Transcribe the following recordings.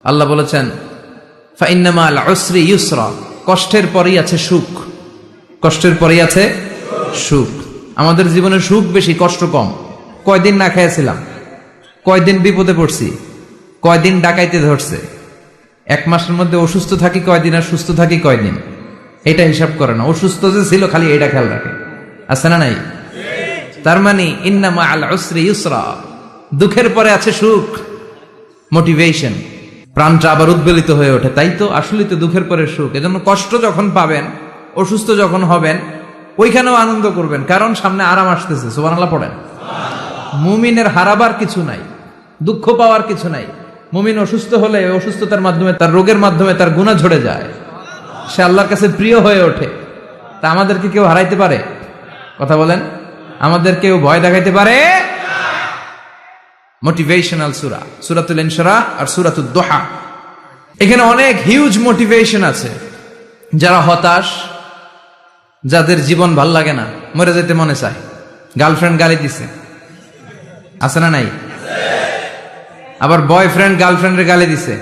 আল্লাহ বলেছেন ফাইন্না মাল উসরি ইউসরা, কষ্টের পরেই আছে সুখ। কষ্টের পরেই আছে সুখ। আমাদের জীবনে সুখ বেশি, কষ্ট কম। কয়দিন না খেয়েছিলাম, কয়দিন বিপদে পড়ছি, কয়দিন ডাকাইতে ধরছে, এক মাসের মধ্যে অসুস্থ থাকি কয়দিন আর সুস্থ থাকি কয়দিন, এটা হিসাব করে না। অসুস্থ যে ছিল খালি এটা খেয়াল রাখে, আছে না নাই? তার মানে ইন্না মাল উসরি ইউসরা, দুঃখের পরে আছে সুখ। মোটিভেশন, প্রাণটা আবার উদ্বেলিত হয়ে ওঠে। তাই তো, আসলেই তো দুঃখের পরে সুখ। এজন্য কষ্ট যখন পাবেন, অসুস্থ যখন হবেন, ওইখানেও আনন্দ করবেন, কারণ সামনে আরাম আসতেছে। সুবহানাল্লাহ পড়েন। মুমিনের হারাবার কিছু নাই, দুঃখ পাওয়ার কিছু নাই। মুমিন অসুস্থ হলে অসুস্থতার মাধ্যমে, তার রোগের মাধ্যমে তার গুনাহ ঝরে যায়, সে আল্লাহর কাছে প্রিয় হয়ে ওঠে। তা আমাদেরকে কেউ হারাইতে পারে? কথা বলেন, আমাদের কেউ ভয় দেখাইতে পারে? মোটিভেশনাল সূরা, সূরাতুল ইনশিরাহ আর সূরাতুদ দুহা। এখানে অনেক হিউজ মোটিভেশন আছে। যারা হতাশ, যাদের জীবন ভাল লাগে না, মরে যেতে মনে চায়, গার্লফ্রেন্ড গালি দিছে, আছে না নাই? আবার বয়ফ্রেন্ড গার্লফ্রেন্ডের গালি দিছে,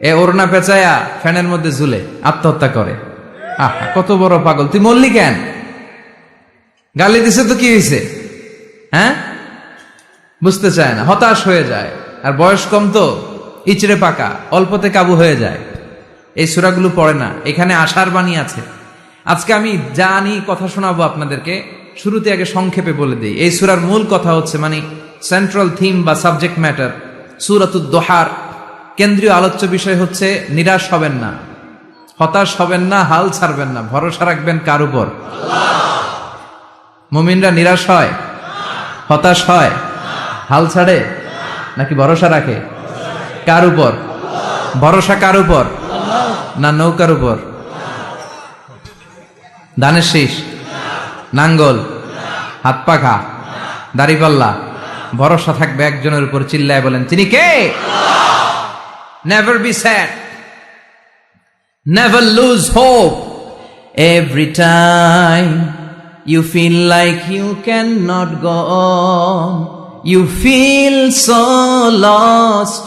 এ ওড়না পেঁচায়া ফ্যানের মধ্যে ঝুলে আত্মহত্যা করে। আহা, কত বড় পাগল! তুই মরলি কেন? গালি দিছে তো কি হয়েছে? হ্যাঁ, বুঝতে চায় না, হতাশ হয়ে যায়। আর বয়স কম তো, ইচড়ে পাকা, অল্পতে কাবু হয়ে যায়। এই সূরাগুলো পড়ে না। এখানে আশার বাণী আছে। আজকে আমি জানি কথা শোনাবো আপনাদেরকে, শুরুতে আগে সংক্ষেপে বলে দিই। এই সূরার মূল কথা হচ্ছে, মানে সেন্ট্রাল থিম বা সাবজেক্ট ম্যাটার, সূরাতুদ দুহার কেন্দ্রীয় আলোচ্য বিষয় হচ্ছে নিরাশ হবেন না, হতাশ হবেন না, হাল ছাড়বেন না। ভরসা রাখবেন কার উপর? মুমিনরা নিরাশ হয়, হতাশ হয়, হাল ছাড়ে নাকি ভরসা রাখে? কার উপর ভরসা? কার উপর? না নৌকার উপর, ধানের শীষ, নাঙ্গল, হাত পাখা, দাড়িপাল্লা? ভরসা থাকবে একজনের উপর। চিল্লায় বলেন, তিনি কে? Never be sad, never lose hope. Every time you feel like you cannot go on, you feel so lost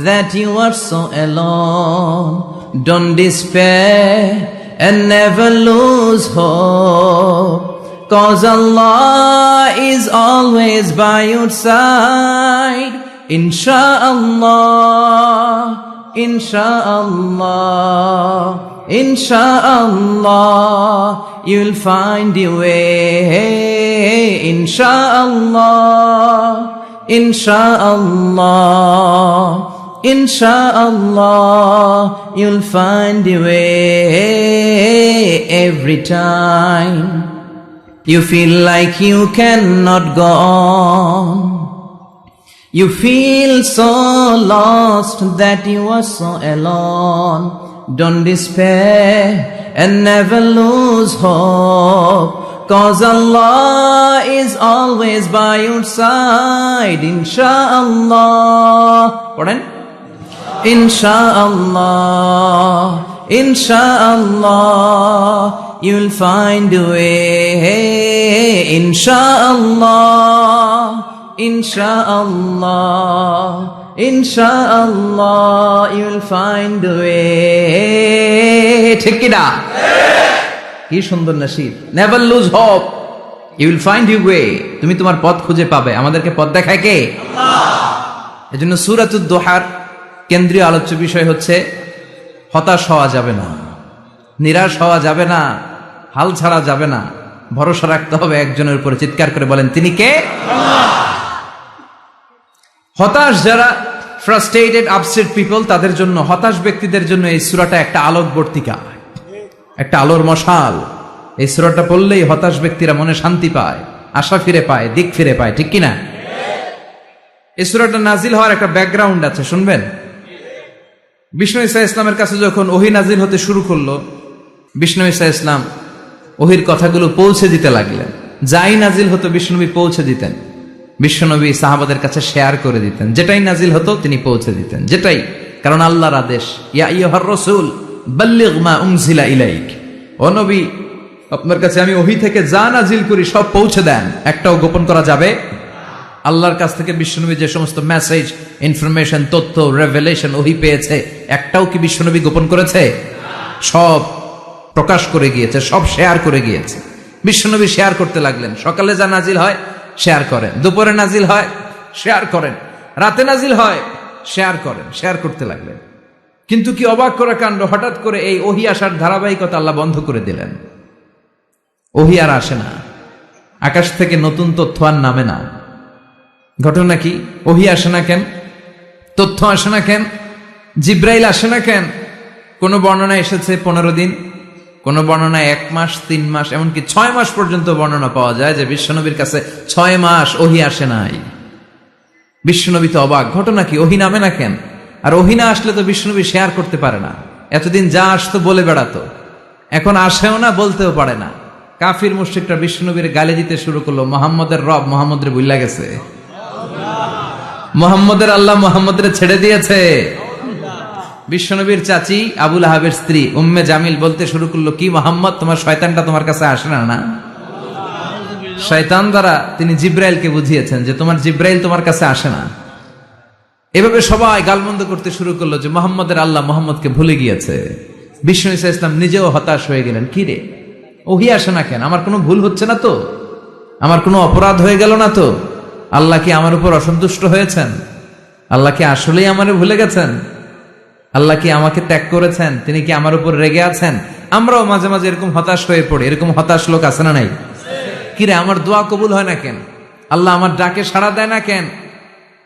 that you are so alone. Don't despair and never lose hope, 'cause Allah is always by your side. Insha'Allah, Insha'Allah, Insha'Allah, you'll find your way. Insha'Allah, Insha'Allah, Insha'Allah, you'll find your way. Every time you feel like you cannot go on, you feel so lost that you are so alone. Don't despair and never lose hope, 'cause Allah is always by your side. Insha'Allah, পড়েন, Insha'Allah, Insha'Allah, you'll find a way. Insha'Allah, Insha'Allah, Insha'Allah, you'll find a way. ঠিক কি না? কি সুন্দর nasheed! Never lose hope, you will find your way. তুমি তোমার পথ খুঁজে পাবে। আমাদেরকে পথ দেখায় কে? আল্লাহ। এজন্য সূরাতুদ দুহার কেন্দ্রীয় আলোচ্য বিষয় হচ্ছে হতাশ হওয়া যাবে না, নিরাশ হওয়া যাবে না, হাল ছাড়া যাবে না। ভরসা রাখতে হবে একজনের উপরে। চিৎকার করে বলেন, তিনি কে? আল্লাহ। হতাশ যারা, ফ্রাস্ট্রেটেড, আপসেট পিপল, তাদের জন্য, হতাশ ব্যক্তিদের জন্য এই সূরাটা একটা আলোকবর্তিকা, একটা আলোর মশাল। এই সূরাটা পড়লেই হতাশ ব্যক্তিরা মনে শান্তি পায়, আশা ফিরে পায়, দিক ফিরে পায়। ঠিক কিনা? এই সূরাটা নাজিল হওয়ার একটা ব্যাকগ্রাউন্ড আছে, শুনবেন। বিষ্ণু ঈসা ইসলামের কাছে যখন ওহী নাজিল হতে শুরু করলো, বিষ্ণু ঈসা ইসলাম ওহীর কথাগুলো পৌঁছে দিতে লাগলেন। যাই নাজিল হতো বিষ্ণুনবী পৌঁছে দিতেন। বিশ্বনবী সাহাবাদের কাছে শেয়ার করে দিতেন। যেটাই নাজিল হতো তিনি পৌঁছে দিতেন, যেটাই। কারণ আল্লাহর আদেশ, ইয়া আইয়ুহার রাসূল বাল্লিগ মা উনজিলা ইলাইক, ও নবী, আপনার কাছে আমি ওহী থেকে যা নাজিল করি সব পৌঁছে দেন, একটাও গোপন করা যাবে। আল্লাহর কাছ থেকে বিশ্বনবী যে সমস্ত মেসেজ, ইনফরমেশন, তথ্য, রেভেলেশন, ওহী পেয়েছে, একটাও কি বিশ্বনবী গোপন করেছে? সব প্রকাশ করে গিয়েছে, সব শেয়ার করে গিয়েছে। বিশ্বনবী শেয়ার করতে লাগলেন। সকালে যা নাজিল হয় শেয়ার করেন, দুপুরে নাজিল হয় শেয়ার করেন, রাতে নাজিল হয় শেয়ার করেন, শেয়ার করতে লাগলেন। কিন্তু কি অবাক করা কাণ্ড, হঠাৎ করে এই ওহী আসার ধারাবাহিকতা আল্লাহ বন্ধ করে দিলেন। ওহী আর আসে না, আকাশ থেকে নতুন তথ্য আর নামে না। ঘটনা কি? ওহী আসে না কেন? তথ্য আসে না কেন? জিব্রাইল আসে না কেন? কোন বর্ণনা এসেছে 15 দিন, কোন বর্ণনায় 1 মাস, 3 মাস, এমনকি 6 মাস পর্যন্ত বর্ণনা পাওয়া যায় যে বিশ্বনবীর কাছে 6 মাস ওহী আসে নাই। বিশ্বনবী তো অবাক, ঘটনা কি? ওহী নামে না কেন? আর ওহী না আসলে তো বিশ্বনবী শেয়ার করতে পারে না। এতদিন যা আসতো বলে বেড়াতো, এখন আসেও না, বলতেও পারে না। কাফির মুশরিকরা বিশ্বনবীর গালি দিতে শুরু করলো, মুহাম্মদের রব মুহাম্মদের ভুইলা গেছে, মুহাম্মদের আল্লাহ মুহাম্মদের ছেড়ে দিয়েছে। বিশ্বনবীর চাচি আবু লাহাবের স্ত্রী উম্মে জামিল বলতে শুরু করলো, কি মুহাম্মদ, তোমার শয়তানটা তোমার কাছে আসে না? না, শয়তান দ্বারা তিনি জিব্রাইলকে বুঝিয়েছেন যে তোমার জিব্রাইল তোমার কাছে আসে না। এভাবে সবাই গালমন্দ করতে শুরু করলো যে মুহাম্মদের আল্লাহ মুহাম্মদকে ভুলে গিয়েছে। বিষ্ণু ঈসা ইসলাম নিজেও হতাশ হয়ে গেলেন, কি রে ওহী আসে না কেন? আমার কোনো ভুল হচ্ছে না তো? আমার কোনো অপরাধ হয়ে গেল না তো? আল্লাহ কি আমার উপর অসন্তুষ্ট হয়েছেন? আল্লাহ কি আসলেই আমারে ভুলে গেছেন? আল্লাহ কি আমাকে ত্যাগ করেছেন? তিনি কি আমার উপর রেগে আছেন? আমরাও মাঝে মাঝে এরকম হতাশ হয়ে পড়ি। এরকম হতাশ লোক আছে না নাই? কিরে আমার দোয়া কবুল হয় না কেন? আল্লাহ আমার ডাকে সাড়া দেয় না কেন?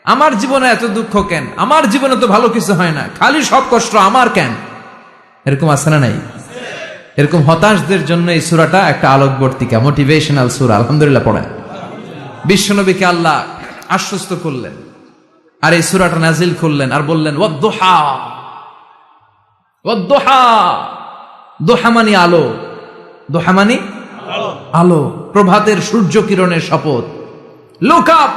আমার জীবনে এত দুঃখ কেন? আমার জীবনে তো ভালো কিছু হয় না, খালি সব কষ্ট আমার কেন? এরকম আছে না নাই? এরকম হতাশদের জন্য এই সূরাটা একটা আলোকবর্তিকা, মোটিভেশনাল সূরা। আলহামদুলিল্লাহ পড়েন। বিশ্বনবীকে আল্লাহ আশ্বস্ত করলেন আর এই সূরাটা নাজিল করলেন আর বললেন, ওয়াদ-দুহা, ওয়াদ-দুহা। দুহা মানে আলো, দুহা মানে আলো, প্রভাতের সূর্য কিরণের শপথ। Look up,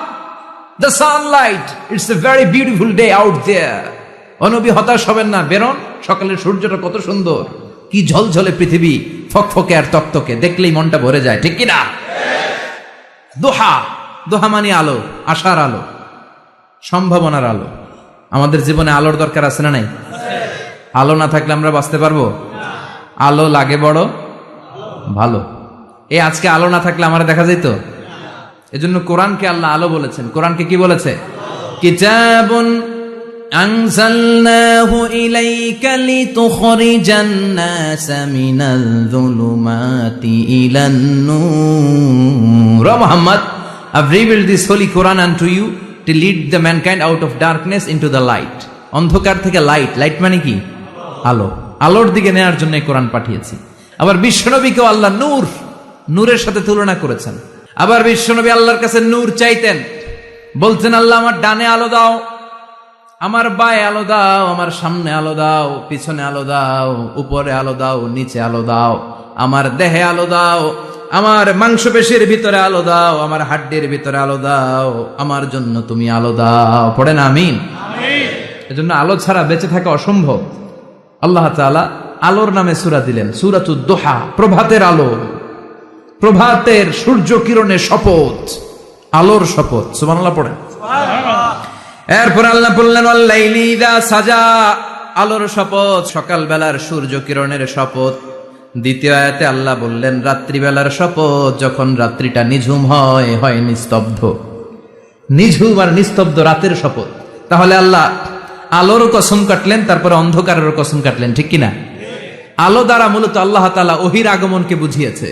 the sunlight, it's a very beautiful day out there. ও নবী হতাশ হবেন না, বেরোন, সকালের সূর্যটা কত সুন্দর, কি ঝলঝলে পৃথিবী, ফকফকে আর তকতকে, দেখলেই মনটা ভরে যায়, ঠিক কিনা? দোহা, দোহা মানে আলো, আশার আলো, সম্ভাবনার আলো। আমাদের জীবনে আলোর দরকার আছে না নাই? আলো না থাকলে আমরা বাঁচতে পারবো? আলো লাগে বড় ভালো। এই আজকে আলো না থাকলে আমার দেখা যেত? এজন্য কোরআনকে আল্লাহ আলো বলেছেন। কোরআনকে কি বলেছে? কিতাবুন আনজালনাহু ইলাইকা লিতুখরিজান নাসা মিনাল যুলুমাতি ইলান নূর। Muhammad, I've revealed this holy Quran unto you to lead the mankind out of darkness into the light. অন্ধকার থেকে লাইট, লাইট মানে কি? আলো, আলোর দিকে নেয়ার জন্য কোরআন পাঠিয়েছি। আবার বিশ্বনবীকেও আল্লাহ নূর, নূরের সাথে তুলনা করেছেন। আবার বিশ্বনবী আল্লাহর কাছে নূর চাইতেন, বলতেন, আল্লাহ আমার ডানে আলো দাও, আমার বায়ে আলো দাও, আমার সামনে আলো দাও, পিছনে আলো দাও, উপরে আলো দাও, নিচে আলো দাও, আমার দেহে আলো দাও, আমার মাংসপেশির ভিতরে আলো দাও, আমার হাড্ডির ভিতরে আলো দাও, আমার জন্য তুমি আলো দাও। পড়েন আমিন। এজন্য আলো ছাড়া বেঁচে থাকা অসম্ভব। আল্লাহ তাআলা আলোর নামে সূরা দিলেন, সূরাতুদ দুহা, প্রভাতের আলো, প্রভাতের সূর্য কিরণের শপথ, আলোর শপথ। সুবহানাল্লাহ পড়েন। এরপর আল্লাহ বললেন, ওয়াল লাইলি ইযা সাজা, আলোর শপথ, সকাল বেলার সূর্য কিরণের শপথ। দ্বিতীয় আয়াতে আল্লাহ বললেন, রাত্রিবেলার শপথ, যখন রাত্রিটা নিঝুম হয়, হয় নিস্তব্ধ। নিঝুম আর নিস্তব্ধ রাতের শপথ। তাহলে আল্লাহ আলোর কসম কাটলেন, তারপরে অন্ধকারের কসম কাটলেন, ঠিক কিনা? আলো দ্বারা মূলত আল্লাহ তাআলা ওহীর আগমনকে বুঝিয়েছে,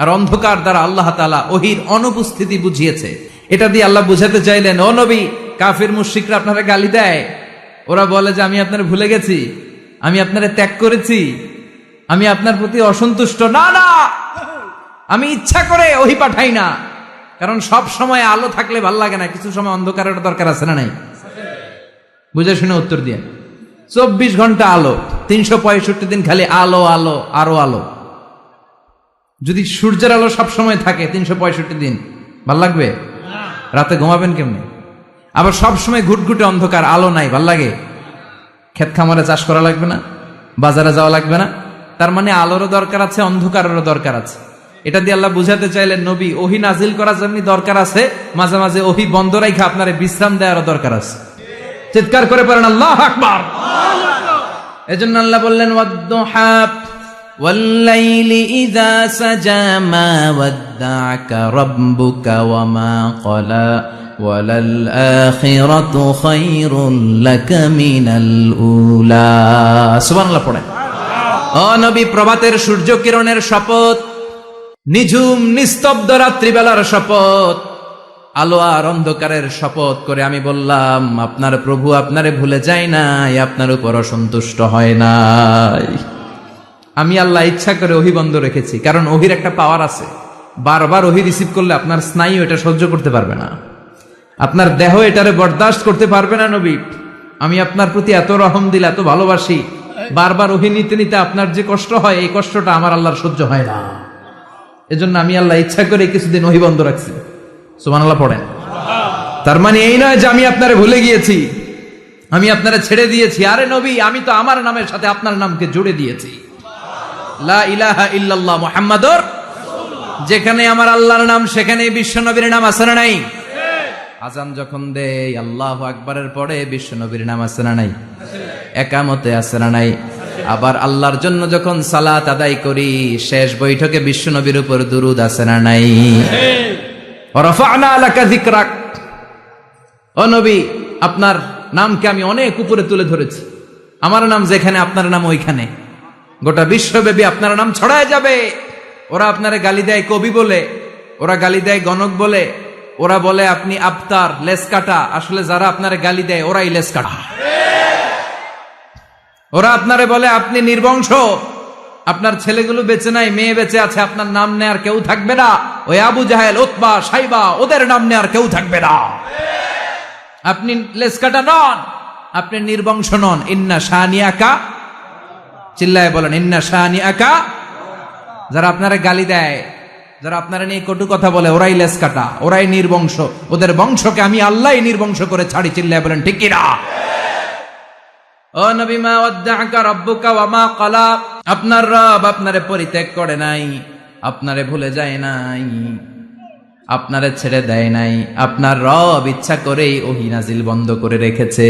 আর অন্ধকার দ্বারা আল্লাহ তাআলা ওহীর অনুপস্থিতি বুঝিয়েছে। এটা দিয়ে আল্লাহ বুঝাতে চাইলেন, ও নবী, কাফির মুশরিকরা আপনারা গালি দেয়, ওরা বলে যে আমি আপনারে ভুলে গেছি, আমি আপনারে ত্যাগ করেছি, আমি আপনার প্রতি অসন্তুষ্ট। না না, আমি ইচ্ছা করে ওহী পাঠাই না, কারণ সব সময় আলো থাকলে ভাল লাগে না, কিছু সময় অন্ধকারের দরকার আছে না নাই? বুঝে শুনে উত্তর দিয়ে। 24 ঘন্টা আলো, 365 দিন খালি আলো আলো আরো আলো। যদি সূর্যের আলো সব সময় থাকে 365 দিন, ভাল লাগবে? রাতে ঘুমাবেন কেমনে? আবার সব সময় ঘুটঘুটে অন্ধকার, আলো নাই, ভাল লাগে? ক্ষেত খামারে চাষ করা লাগবে না, বাজারে যাওয়া লাগবে না। তার মানে আলোরও দরকার আছে, অন্ধকারেরও দরকার আছে। এটা দিয়ে আল্লাহ বুঝাতে চাইলেন নবী ওহী নাজিল করা যেমনি দরকার আছে, মাঝে মাঝে ওহী বন্ধ রাখা আপনার বিশ্রাম দেওয়ার দরকার আছে। চিৎকার করে পড়েন আল্লাহু আকবার। এজন্য আল্লাহ বললেন ওয়াদ-দুহা ওয়াল-লাইলি ইযা সাজা মা ওয়াদ্দা'আকা রাব্বুকা ওয়া মা ক্বালা ওয়ালাল আখিরাতু খায়রুল লাকা মিনাল উলা। সুবহানাল্লাহ পড়েন। ও নবী, প্রভাতের সূর্য কিরণের শপথ, নিঝুম নিস্তব্ধ রাত্রিবেলার শপথ, আলো আর অন্ধকারের শপথ করে আমি বললাম আপনার প্রভু আপনারে ভুলে যায় নাই, আপনার উপর অসন্তুষ্ট হয় নাই। আমি আল্লাহ ইচ্ছা করে ওহী বন্ধ রেখেছি, কারণ ওহীর একটা পাওয়ার আছে। বারবার ওহী রিসিভ করলে আপনার স্নায়ু এটা সহ্য করতে পারবে না, আপনার দেহ এটারে বরদাস্ত করতে পারবে না। নবী, আমি আপনার প্রতি এত রহম দিল, এত ভালোবাসি, বারবার ওহী নিতে নিতে আপনার যে কষ্ট হয়, এই কষ্টটা আমার আল্লাহর সহ্য হয় না। এজন্য আমি আল্লাহ ইচ্ছা করে কিছুদিন ওহী বন্ধ রাখছি। সুবহানাল্লাহ পড়েন। তার মানে এই নয় যে আমি আপনারে ভুলে গিয়েছি, আমি আপনারে ছেড়ে দিয়েছি। আরে নবী, আমি তো আমার নামের সাথে আপনার নামকে জুড়ে দিয়েছি। লা ইলাহা ইল্লাল্লাহ মুহাম্মাদুর রাসূলুল্লাহ। যেখানে আমার আল্লাহর নাম সেখানে বিশ্ব নবীর নাম আছে না নাই? আজান যখন দেই আল্লাহু আকবারের পরে বিশ্ব নবীর নাম আছে না নাই? একামতে আছে না নাই? আবার আল্লাহর জন্য যখন সালাত আদায় করি শেষ বৈঠকে বিশ্ব নবীর উপর দুরূদ আছে না নাই? রাফা'না লাকা যিকরাক। ও নবী, আপনার নামকে আমি অনেক উপরে তুলে ধরেছি। আমার নাম যেখানে আপনার নাম ওইখানে, গোটা বিশ্বব্যাপী আপনার নাম ছড়ায় যাবে। ওরা আপনারে গালি দেয় কবি বলে, ওরা গালি দেয় গণক বলে, ওরা বলে আপনি আবতার, লেস কাটা। আসলে যারা আপনারে গালি দেয় ওরাই লেস কাটা। ওরা আপনারে বলে আপনি নির্বংশ, আপনার ছেলেগুলো বেঁচে নাই, মেয়ে বেঁচে আছে, আপনার নাম নেয়ার কেউ থাকবে না। ওই আবু জাহেল, উতবা, সাইবা, ওদের নাম নেয়ার কেউ থাকবে না। আপনি লেস কাটা নন, আপনি নির্বংশ নন। ইন্না শানিয়াকা, চিল্লায় বলেন ইন্না শানিয়াকা। যারা আপনারা গালি দেয়, যারা আপনারা নিয়ে কটু কথা বলে, ওরাই লেস কাটা, ওরাই নির্বংশ। ওদের বংশকে আমি আল্লাহই নির্বংশ করে ছাড়ি। চিল্লায় বলেন ঠিক কিনা? ও নবী, মা ওয়াদ্দা'আকা রাব্বুকা ওয়া মা ক্বালা। আপনার রব আপনারে পরিত্যাগ করে নাই, আপনারে ভুলে যায় নাই, আপনারে ছেড়ে দেয় নাই। আপনার রব ইচ্ছা করেই ওহী নাজিল বন্ধ করে রেখেছে।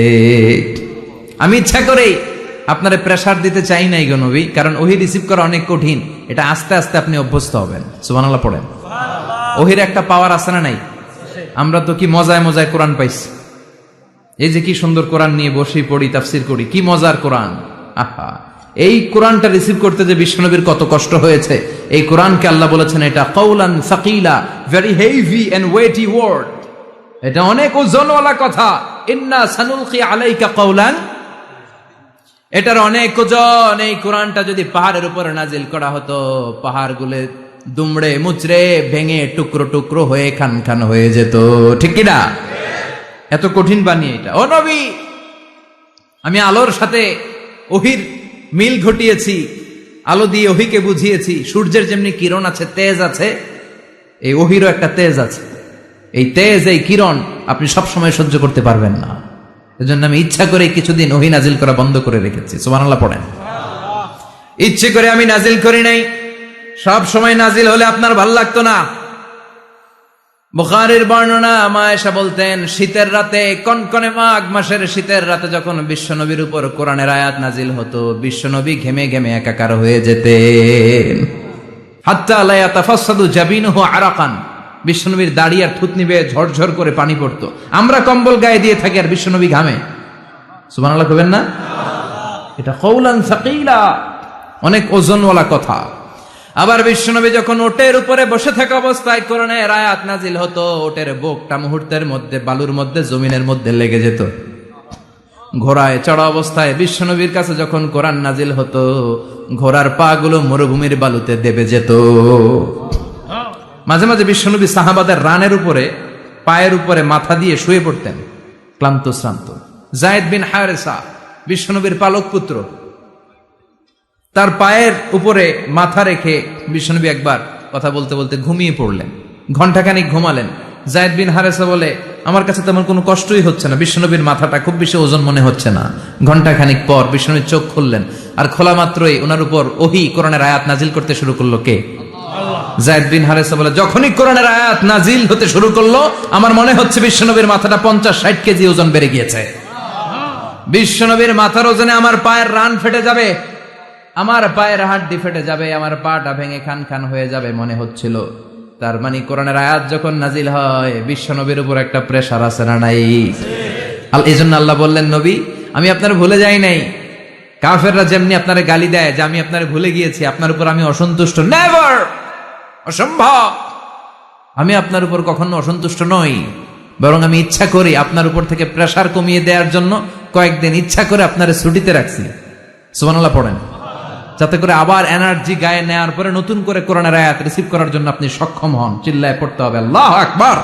আমি ইচ্ছা করেই আপনারে প্রেসার দিতে চাই নাই গো নবী, কারণ ওহী রিসিভ করা অনেক কঠিন। এটা আস্তে আস্তে আপনি অভ্যস্ত হবেন। সুবহানাল্লাহ পড়েন। ওহীর একটা পাওয়ার আছে না নাই? আমরা তো কি মজায় মজায় কোরআন পাইছি। এই যে কি সুন্দর কোরআন নিয়ে বসি, পড়ি, তাফসীর করি, কি মজার কোরআন। আহা, এই কোরআনটা রিসিভ করতে যে বিশ্বনবীর কত কষ্ট হয়েছে। এই কোরআনকে আল্লাহ বলেছেন এটা কাউলান সাকিলা, very heavy and weighty word. এটা অনেক ওজনওয়ালা কথা। ইন্না সানুলকি আলাইকা কাউলান, এটার অনেক ওজন। এই কোরআনটা যদি পাহাড়ের উপরে নাজিল করা হতো, পাহাড়গুলো দুমড়ে মুচড়ে ভেঙে টুকরো টুকরো হয়ে খান খান হয়ে যেত। ঠিক কিনা? এত কঠিন বানিয়ে এটা। ও নবী, আমি আলোর সাথে ওহীর মিল ঘটিয়েছি, আলো দিয়ে ওহীকে বুঝিয়েছি। সূর্যের যেমনি কিরণ আছে, তেজ আছে, এই ওহীরও একটা তেজ আছে। এই তেজ, এই কিরণ আপনি সব সময় সহ্য করতে পারবেন না। এজন্য আমি ইচ্ছা করে কিছুদিন ওহী নাজিল করা বন্ধ করে রেখেছি। সুবহানাল্লাহ পড়েন। ইচ্ছে করে আমি নাজিল করি নাই। সব সময় নাজিল হলে আপনার ভাল লাগতো না। বুখারীর বর্ণনা, মা আয়েশা বলতেন শীতের রাতে, কনকনে মাঘ মাসের শীতের রাতে যখন বিশ্বনবীর উপর কোরআনের আয়াত নাজিল হতো, বিশ্বনবী ঘেমে ঘেমে একাকার হয়ে যেতেন। হাত্তা লা ইয়াতাফাসসাদু জাবিনুহু আরাকান, বিশ্বনবীর দাড়ি আর থুতনি বেয়ে ঝরঝর করে পানি পড়তো। আমরা কম্বল গায়ে দিয়ে থাকি আর বিশ্বনবী ঘামে। সুবহানাল্লাহ কইবেন না? এটা কাউলান সাকিলা, অনেক ওজনওয়ালা কথা। আবার বিশ্বনবী যখন ওটের উপরে বসে থাকা অবস্থায় কোরআনের আয়াত নাজিল হতো, ওটের বুকটা মুহূর্তের মধ্যে বালুর মধ্যে, জমিনের মধ্যে লেগে যেত। ঘোড়ায় চড়া অবস্থায় বিশ্বনবীর কাছে যখন কোরআন নাজিল হতো, ঘোড়ার পা গুলো মরুভূমির বালুতে দেবে যেত। মাঝে মাঝে বিশ্বনবী সাহাবাদের রানের উপরে, পায়ের উপরে মাথা দিয়ে শুয়ে পড়তেন, ক্লান্ত শ্রান্ত। যায়েদ বিন হারেসা, বিশ্বনবীর পালক পুত্র, তার পায়ের উপরে মাথা রেখে বিশ্বনবী একবার কথা বলতে বলতে ঘুমিয়ে পড়লেন। ঘন্টাখানিক ঘুমালেন। যায়েদ বিন হারেসা বলে, আমার কাছে তেমন কোনো কষ্টই হচ্ছে না, বিশ্বনবীর মাথাটা খুব বেশি ওজন মনে হচ্ছে না। ঘন্টাখানিক পর বিশ্বনবীর চোখ খুললেন, আর খোলা মাত্রই ওনার উপর ওহী কোরআনের আয়াত নাজিল করতে শুরু করলো কে? আল্লাহ। যায়েদ বিন হারেসা বলে, যখনই কোরআনের আয়াত নাজিল হতে শুরু করলো আমার মনে হচ্ছে বিশ্বনবীর মাথাটা 50-60 কেজি ওজন বেড়ে গিয়েছে। বিশ্বনবীর মাথার ওজনে আমার পায়ের রান ফেটে যাবে, আমার পায়ের হাড্ডি ফেটে যাবে, আমার পাটা ভেঙে খান খান হয়ে যাবে মনে হচ্ছিল। তার মানে কোরআনের আয়াত যখন নাজিল হয় বিশ্বনবীর উপর একটা প্রেসার আছে না নাই? এই জন্য আল্লাহ বললেন, নবী আমি আপনার ভুলে যাই নাই। কাফেররা যেমনি আপনারে গালি দেয় যে আমি আপনার ভুলে গিয়েছি, আপনার উপর আমি অসন্তুষ্ট, নেভার, অসম্ভব। আমি আপনার উপর কখনো অসন্তুষ্ট নই, বরং আমি ইচ্ছা করি আপনার উপর থেকে প্রেসার কমিয়ে দেওয়ার জন্য কয়েকদিন ইচ্ছা করে আপনারে ছুটিতে রাখছি। সুবহানাল্লাহ পড়েন, যাতে করে আবার এনার্জি গায়ে নেওয়ার পরে নতুন করে কোরআনের আয়াত রিসিভ করার জন্য আপনি সক্ষম হন। চিল্লায় পড়তে হবে আল্লাহু আকবার।